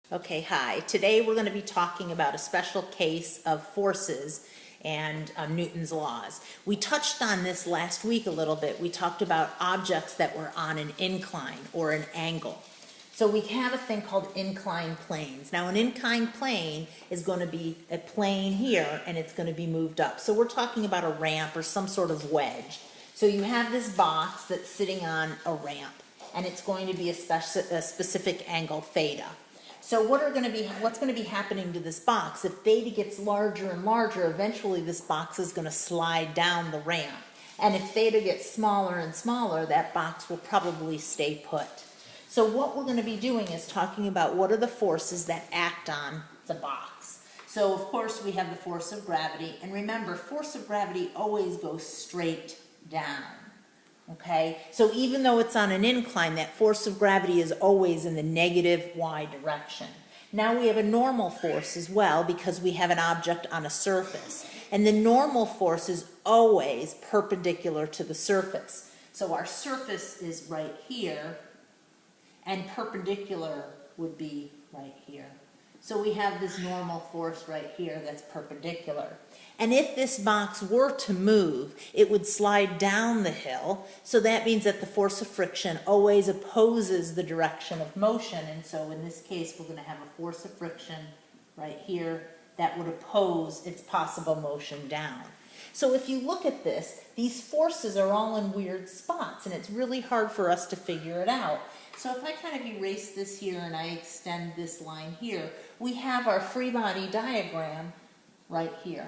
Okay, hi. Today we're going to be talking about a special case of forces and Newton's laws. We touched on this last week a little bit. We talked about objects that were on an incline or an angle. So we have a thing called inclined planes. Now an inclined plane is going to be a plane here and it's going to be moved up. So we're talking about a ramp or some sort of wedge. So you have this box that's sitting on a ramp and it's going to be a specific angle theta. So what's going to be happening to this box? If theta gets larger and larger, eventually this box is going to slide down the ramp. And if theta gets smaller and smaller, that box will probably stay put. So what we're going to be doing is talking about what are the forces that act on the box. So of course we have the force of gravity. And remember, force of gravity always goes straight down. Okay, so even though it's on an incline, that force of gravity is always in the negative y direction. Now we have a normal force as well because we have an object on a surface. And the normal force is always perpendicular to the surface. So our surface is right here, and perpendicular would be right here. So we have this normal force right here that's perpendicular. And if this box were to move, it would slide down the hill. So that means that the force of friction always opposes the direction of motion. And so in this case, we're going to have a force of friction right here that would oppose its possible motion down. So if you look at this, these forces are all in weird spots, and it's really hard for us to figure it out. So if I kind of erase this here and I extend this line here, we have our free body diagram right here.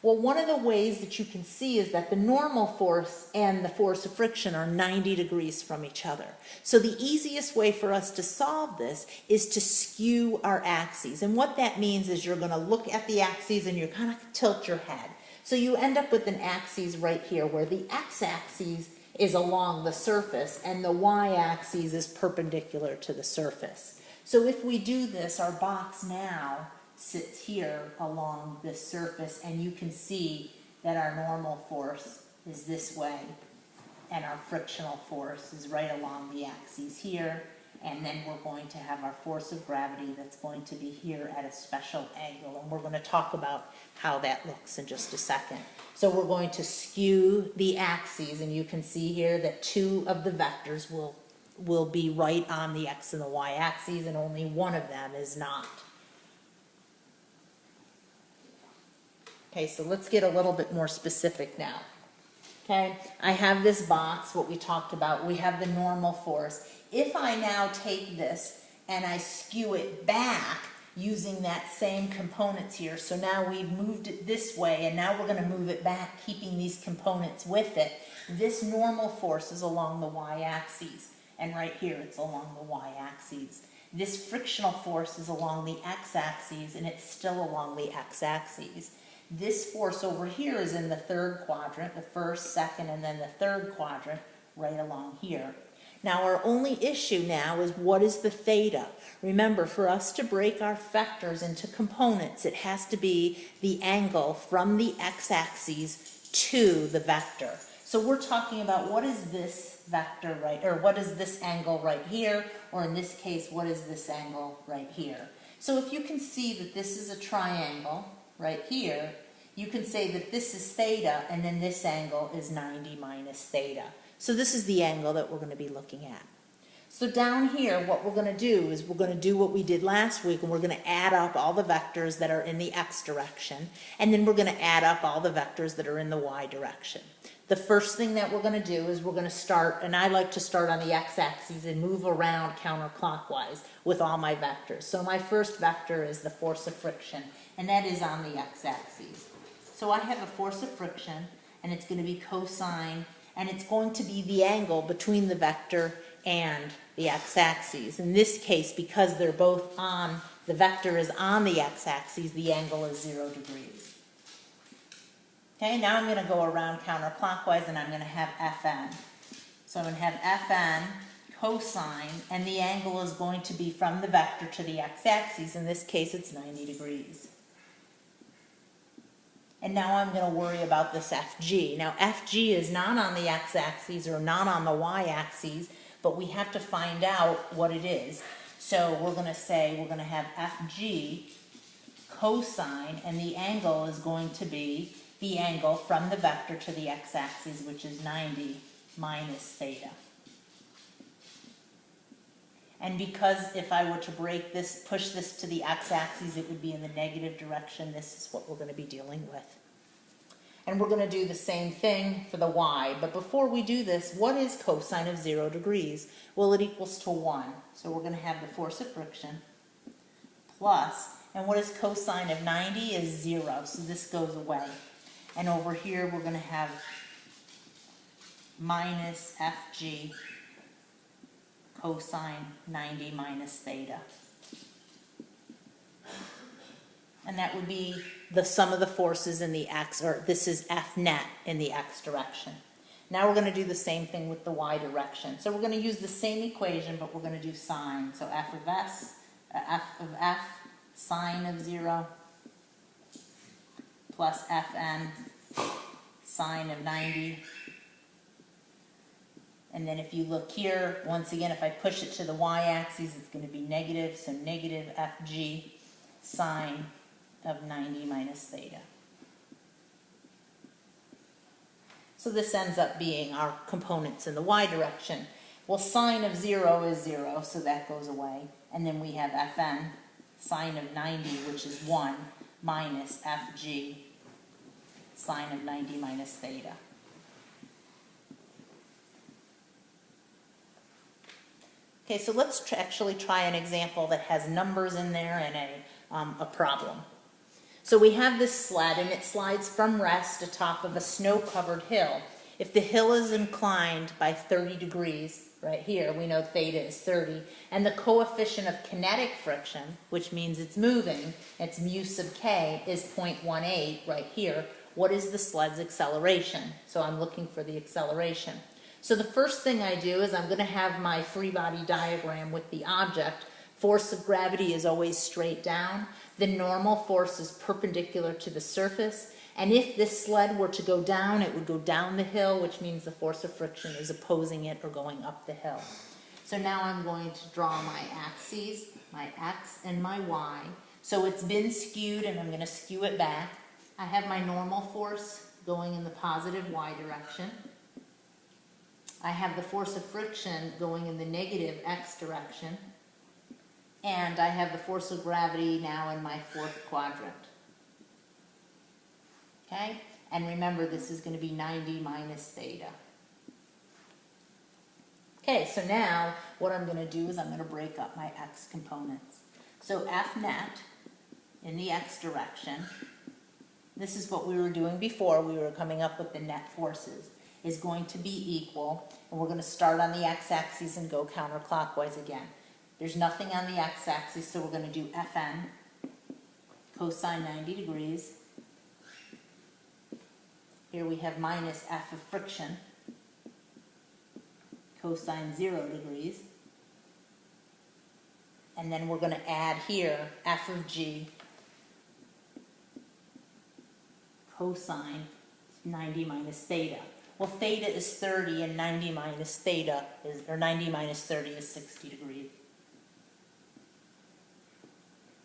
Well, one of the ways that you can see is that the normal force and the force of friction are 90 degrees from each other. So the easiest way for us to solve this is to skew our axes. And what that means is you're going to look at the axes and you're kind of tilt your head. So you end up with an axis right here where the x-axis is along the surface and the y-axis is perpendicular to the surface. So if we do this, our box now sits here along this surface, and you can see that our normal force is this way and our frictional force is right along the axes here, and then we're going to have our force of gravity that's going to be here at a special angle, and we're going to talk about how that looks in just a second. So we're going to skew the axes, and you can see here that two of the vectors will be right on the x and the y axes, and only one of them is not. Okay, so let's get a little bit more specific now. Okay, I have this box, what we talked about. We have the normal force. If I now take this and I skew it back using that same components here, so now we've moved it this way and now we're going to move it back, keeping these components with it. This normal force is along the y-axis, and right here it's along the y-axis. This frictional force is along the x-axis, and it's still along the x-axis. This force over here is in the third quadrant, the first, second, and then the third quadrant, right along here. Now our only issue now is what is the theta? Remember, for us to break our vectors into components, it has to be the angle from the x-axis to the vector. So we're talking about what is this vector right, or what is this angle right here, or in this case, what is this angle right here? So if you can see that this is a triangle right here, you can say that this is theta, and then this angle is 90 minus theta. So this is the angle that we're going to be looking at. So down here, what we're going to do is we're going to do what we did last week, and we're going to add up all the vectors that are in the x direction, and then we're going to add up all the vectors that are in the y direction. The first thing that we're going to do is we're going to start, and I like to start on the x-axis and move around counterclockwise with all my vectors. So my first vector is the force of friction, and that is on the x-axis. So I have a force of friction, and it's going to be cosine, and it's going to be the angle between the vector and the x-axis. In this case, because they're both on, the vector is on the x-axis, the angle is 0 degrees. Okay, now I'm going to go around counterclockwise, and I'm going to have Fn. So I'm going to have Fn cosine, and the angle is going to be from the vector to the x-axis. In this case, it's 90 degrees. And now I'm going to worry about this FG. Now FG is not on the x-axis or not on the y-axis, but we have to find out what it is. So we're gonna say, we're gonna have FG cosine, and the angle is going to be the angle from the vector to the x-axis, which is 90 minus theta. And because if I were to break this, push this to the x-axis, it would be in the negative direction, this is what we're going to be dealing with. And we're going to do the same thing for the y. But before we do this, what is cosine of 0 degrees? Well, it equals to 1. So we're going to have the force of friction plus, and what is cosine of 90 is 0, so this goes away. And over here we're going to have minus FG cosine 90 minus theta. And that would be the sum of the forces in the x, or this is F net in the x direction. Now we're going to do the same thing with the y direction. So we're going to use the same equation, but we're going to do sine. So F of F sine of 0 plus Fn sine of 90. And then if you look here, once again, if I push it to the y-axis, it's going to be negative, so negative Fg sine of 90 minus theta. So this ends up being our components in the y direction. Well, sine of 0 is 0, so that goes away. And then we have Fn sine of 90, which is 1, minus Fg sine of 90 minus theta. Okay, so let's actually try an example that has numbers in there and a problem. So we have this sled, and it slides from rest atop of a snow-covered hill. If the hill is inclined by 30 degrees, right here, we know theta is 30, and the coefficient of kinetic friction, which means it's moving, its mu sub k, is 0.18 right here, what is the sled's acceleration? So I'm looking for the acceleration. So the first thing I do is I'm going to have my free body diagram with the object. Force of gravity is always straight down. The normal force is perpendicular to the surface. And if this sled were to go down, it would go down the hill, which means the force of friction is opposing it or going up the hill. So now I'm going to draw my axes, my x and my y. So it's been skewed, and I'm going to skew it back. I have my normal force going in the positive y direction. I have the force of friction going in the negative x direction. And I have the force of gravity now in my fourth quadrant. Okay? And remember, this is going to be 90 minus theta. Okay, so now what I'm going to do is I'm going to break up my x components. So F net in the x direction, this is what we were doing before. We were coming up with the net forces, is going to be equal, and we're going to start on the x-axis and go counterclockwise again. There's nothing on the x-axis, so we're going to do Fn cosine 90 degrees. Here we have minus F of friction cosine 0 degrees. And then we're going to add here F of g cosine 90 minus theta. Well, theta is 30, and 90 minus theta is, or 90 minus 30 is 60 degrees.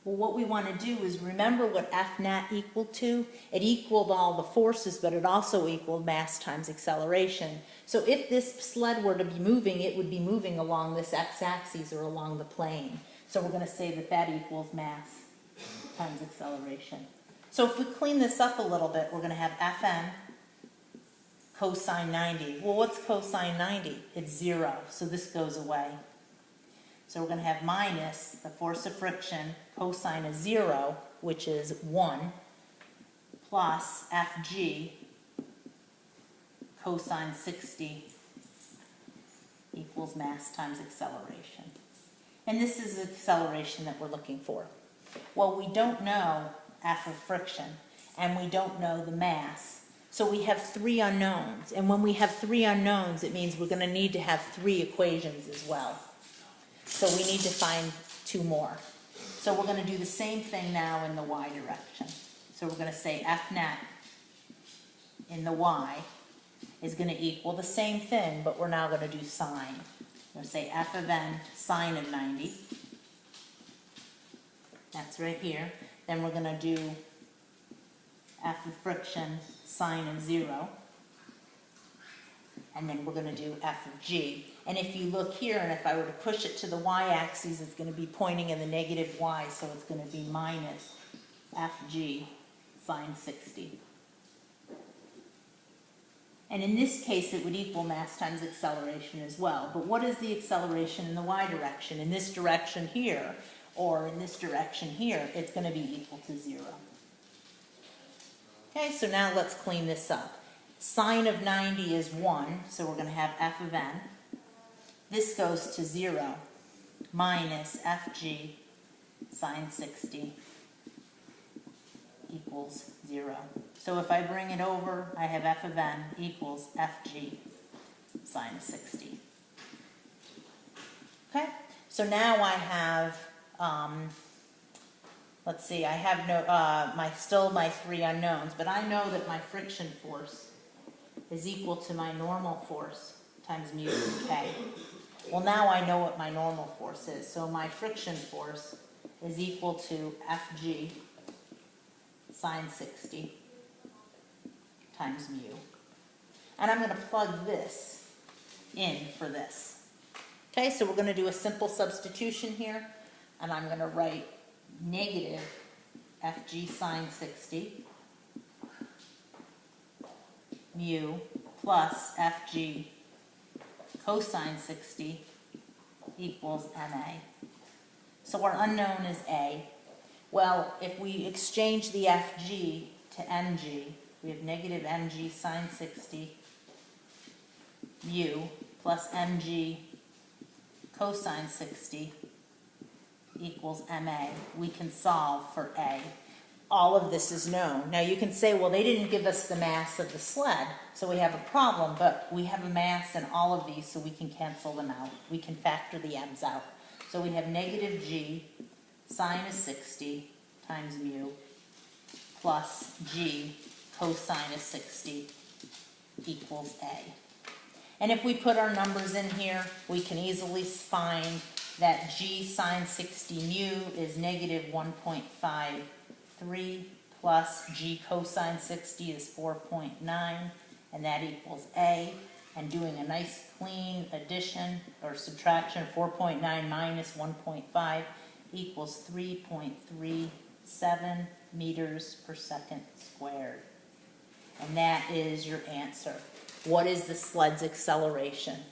Well, what we want to do is remember what F net equaled to. It equaled all the forces, but it also equaled mass times acceleration. So if this sled were to be moving, it would be moving along this x-axis or along the plane. So we're going to say that that equals mass times acceleration. So if we clean this up a little bit, we're going to have Fn cosine 90. Well, what's cosine 90? It's 0, so this goes away. So we're going to have minus the force of friction cosine of 0, which is 1, plus Fg cosine 60 equals mass times acceleration. And this is the acceleration that we're looking for. Well, we don't know F of friction, and we don't know the mass. So we have 3 unknowns. And when we have 3 unknowns, it means we're going to need to have 3 equations as well. So we need to find 2 more. So we're going to do the same thing now in the y direction. So we're going to say F net in the y is going to equal the same thing, but we're now going to do sine. We're going to say F of n sine of 90 That's right here. Then we're gonna do F of friction, sine of 0. And then we're gonna do F of G. And if you look here, and if I were to push it to the y-axis, it's gonna be pointing in the negative y, so it's gonna be minus Fg sine 60. And in this case, it would equal mass times acceleration as well. But what is the acceleration in the y direction? In this direction here, or in this direction here, it's gonna be equal to 0. Okay, so now let's clean this up. Sine of 90 is 1, so we're going to have f of n. This goes to 0 minus fg sine 60 equals 0. So if I bring it over, I have f of n equals fg sine 60. Okay, so now I have, let's see, I have no, still my 3 unknowns, but I know that my friction force is equal to my normal force times mu k. Well, now I know what my normal force is. So my friction force is equal to Fg sine 60 times mu. And I'm going to plug this in for this. Okay, so we're going to do a simple substitution here. And I'm going to write negative Fg sine 60 mu plus Fg cosine 60 equals Ma. So our unknown is A. Well, if we exchange the Fg to Mg, we have negative Mg sine 60 mu plus Mg cosine 60 equals Ma. We can solve for A. All of this is known. Now you can say, well, they didn't give us the mass of the sled, so we have a problem, but we have a mass in all of these, so we can cancel them out. We can factor the m's out. So we have negative g sine of 60 times mu plus g cosine of 60 equals A. And if we put our numbers in here, we can easily find that g sine 60 mu is negative 1.53 plus g cosine 60 is 4.9, and that equals A. And doing a nice clean addition or subtraction, 4.9 minus 1.5 equals 3.37 meters per second squared. And that is your answer. What is the sled's acceleration?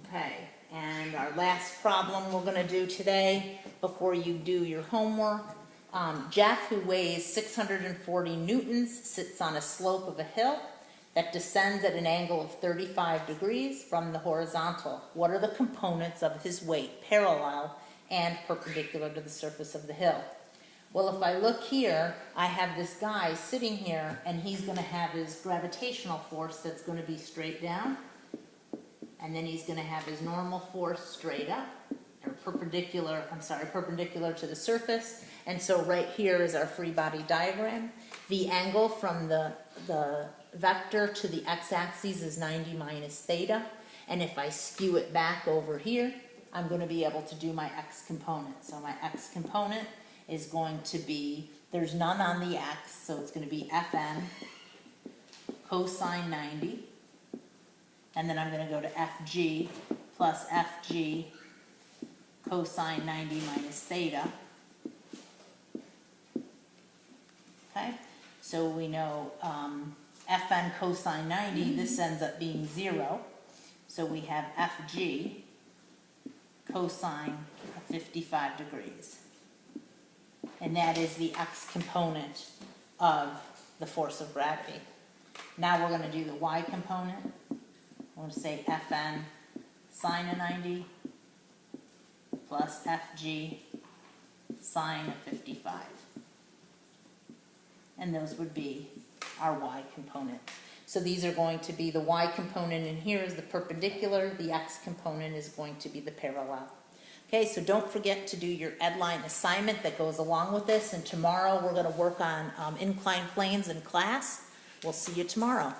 Okay, and our last problem we're going to do today before you do your homework. Jeff, who weighs 640 newtons, sits on a slope of a hill that descends at an angle of 35 degrees from the horizontal. What are the components of his weight, parallel and perpendicular to the surface of the hill? Well, if I look here, I have this guy sitting here, and he's going to have his gravitational force that's going to be straight down, and then he's going to have his normal force straight up, or perpendicular to the surface. And so right here is our free body diagram. The angle from the vector to the x-axis is 90 minus theta. And if I skew it back over here, I'm going to be able to do my x component. So my x component is going to be, there's none on the x, so it's going to be Fn cosine 90. And then I'm going to go to Fg plus Fg cosine 90 minus theta. Okay, so we know Fn cosine 90, this ends up being 0. So we have Fg cosine of 55 degrees. And that is the x component of the force of gravity. Now we're going to do the y component. I'm going to say Fn sine of 90 plus Fg sine of 55. And those would be our y component. So these are going to be the y component, and here is the perpendicular. The x component is going to be the parallel. Okay, so don't forget to do your Edline assignment that goes along with this, and tomorrow we're going to work on inclined planes in class. We'll see you tomorrow.